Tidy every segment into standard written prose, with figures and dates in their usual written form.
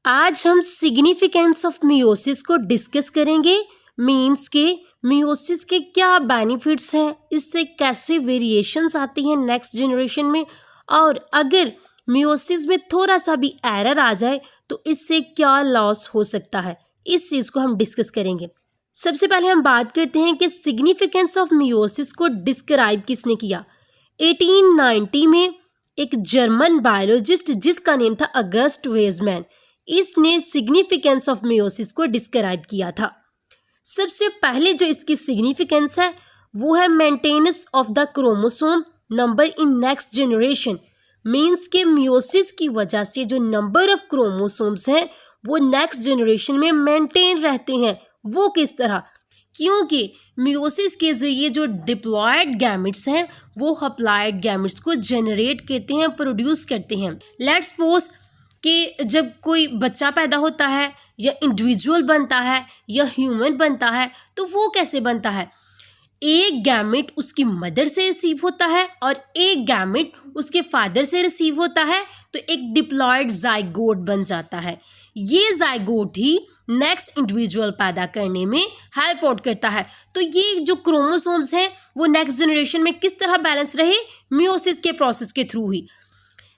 आज हम significance of meiosis को डिस्कस करेंगे। मीन्स के मियोसिस के क्या बेनिफिट्स हैं, इससे कैसे वेरिएशंस आती हैं नेक्स्ट जनरेशन में, और अगर मियोसिस में थोड़ा सा भी एरर आ जाए तो इससे क्या लॉस हो सकता है, इस चीज़ को हम डिस्कस करेंगे। सबसे पहले हम बात करते हैं कि सिग्निफिकेंस ऑफ मियोसिस को डिस्क्राइब किसने किया। 1890 में एक जर्मन बायोलॉजिस्ट जिसका नेम था अगस्ट वेजमैन, इसने सिग्निफिकेंस ऑफ मियोसिस को डिस्क्राइब किया था। सबसे पहले जो इसकी सिग्निफिकेंस है वो है maintenance of the chromosome number in next generation. Means के मियोसिस की वजह से जो नंबर ऑफ क्रोमोसोम्स हैं वो नेक्स्ट जनरेशन में मेंटेन रहते हैं। वो किस तरह? क्योंकि मियोसिस के जरिए जो डिप्लॉयड गैमेट्स हैं वो हप्लॉयड गैमेट्स को जनरेट करते हैं, प्रोड्यूस करते हैं। लेट्स सपोज कि जब कोई बच्चा पैदा होता है या इंडिविजुअल बनता है या ह्यूमन बनता है तो वो कैसे बनता है? एक गैमेट उसकी मदर से रिसीव होता है और एक गैमेट उसके फादर से रिसीव होता है, तो एक डिप्लॉयड जाइगोट बन जाता है। ये जाइगोट ही नेक्स्ट इंडिविजुअल पैदा करने में हेल्प आउट करता है। तो ये जो क्रोमोसोम्स हैं वो नेक्स्ट जनरेशन में किस तरह बैलेंस रहे? मियोसिस के प्रोसेस के थ्रू ही।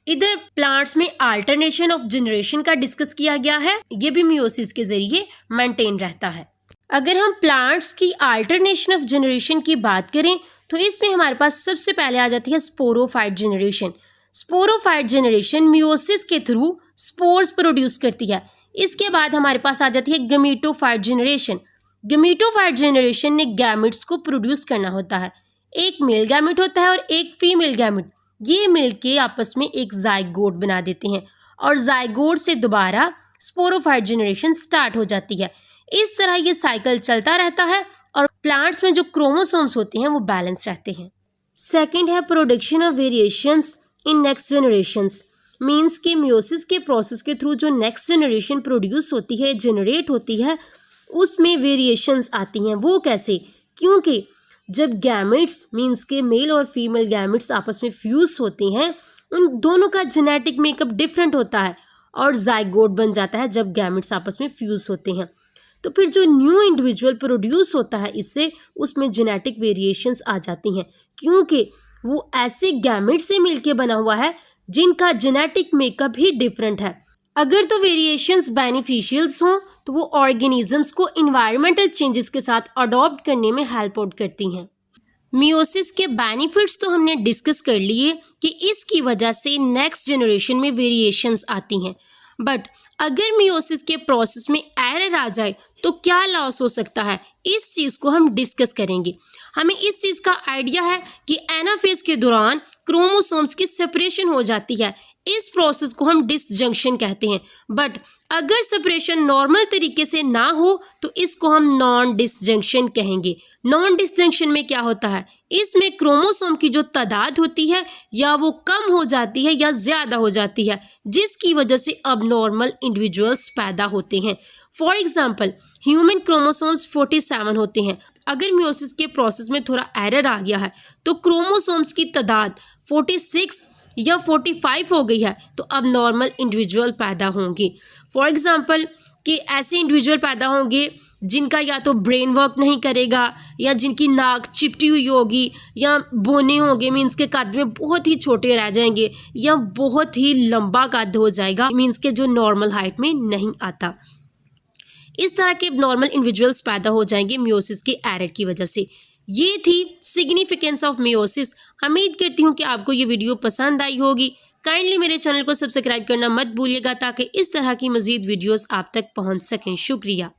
इधर प्लांट्स में अल्टरनेशन ऑफ जनरेशन का डिस्कस किया गया है, ये भी मियोसिस के जरिए मेंटेन रहता है। अगर हम प्लांट्स की अल्टरनेशन ऑफ जनरेशन की बात करें तो इसमें हमारे पास सबसे पहले आ जाती है sporophyte generation. Sporophyte generation meiosis के थ्रू स्पोर्स प्रोड्यूस करती है। इसके बाद हमारे पास आ जाती है गमीटोफाइट जनरेशन। गमीटोफाइट जनरेशन ने गैमेट्स को प्रोड्यूस करना होता है। एक मेल गैमेट होता है और एक फीमेल गैमेट, ये मिलके आपस में एक जाइगोट बना देते हैं और जाइगोट से दोबारा स्पोरोफाइट जनरेशन स्टार्ट हो जाती है। इस तरह ये साइकिल चलता रहता है और प्लांट्स में जो क्रोमोसोम्स होते हैं वो बैलेंस रहते हैं। सेकंड है production of variations in next generations. Means के मियोसिस के प्रोसेस के थ्रू जो नेक्स्ट जनरेशन प्रोड्यूस होती है, जनरेट होती है, उसमें वेरिएशंस आती हैं। वो कैसे? क्योंकि जब गैमेट्स मीन्स के मेल और फीमेल गैमेट्स आपस में फ्यूज होते हैं, उन दोनों का जेनेटिक मेकअप डिफरेंट होता है और जाइगोट बन जाता है जब गैमेट्स आपस में फ्यूज होते हैं। तो फिर जो न्यू इंडिविजुअल प्रोड्यूस होता है इससे उसमें जेनेटिक वेरिएशंस आ जाती हैं, क्योंकि वो ऐसे गैमेट से मिलके बना हुआ है जिनका जेनेटिक मेकअप ही डिफरेंट है। अगर तो वेरिएशंस बेनिफिशियल्स हों तो वो ऑर्गेनिजम्स को इन्वायरमेंटल चेंजेस के साथ अडॉप्ट करने में हेल्प आउट करती हैं। मियोसिस के बेनिफिट्स तो हमने डिस्कस कर लिए कि इसकी वजह से नेक्स्ट जनरेशन में वेरिएशंस आती हैं, बट अगर मियोसिस के प्रोसेस में एरर आ जाए तो क्या लॉस हो सकता है, इस चीज़ को हम डिस्कस करेंगे। हमें इस चीज़ का आइडिया है कि एनाफेज के दौरान क्रोमोसोम्स की सेपरेशन हो जाती है। इस प्रोसेस को हम डिसजंक्शन कहते हैं, बट अगर सेपरेशन नॉर्मल तरीके से ना हो तो इसको हम नॉन डिसजंक्शन कहेंगे। नॉन डिसजंक्शन में क्या होता है? इसमें क्रोमोसोम की जो तादाद होती है या वो कम हो जाती है या ज़्यादा हो जाती है, जिसकी वजह से अब नॉर्मल इंडिविजुअल्स पैदा होते हैं। फॉर एग्जाम्पल ह्यूमन क्रोमोसोम्स 47 होते हैं। अगर मियोसिस के प्रोसेस में थोड़ा एरर आ गया है तो क्रोमोसोम्स की तादाद 46 या 45 हो गई है, तो अब नॉर्मल इंडिविजुअल पैदा होंगे। फॉर एग्जाम्पल कि ऐसे इंडिविजुअल पैदा होंगे जिनका या तो ब्रेन वर्क नहीं करेगा या जिनकी नाक चिपटी हुई होगी या बोने होंगे, मीन्स के कद में बहुत ही छोटे रह जाएंगे या बहुत ही लंबा कद हो जाएगा, मीन्स के जो नॉर्मल हाइट में नहीं आता। इस तरह के नॉर्मल इंडिविजुअल्स पैदा हो जाएंगे मियोसिस के एरर की वजह से। ये थी सिग्निफिकेंस ऑफ मियोसिस। उम्मीद करती हूँ कि आपको ये वीडियो पसंद आई होगी। काइंडली मेरे चैनल को सब्सक्राइब करना मत भूलिएगा ताकि इस तरह की मज़ीद वीडियोस आप तक पहुँच सकें। शुक्रिया।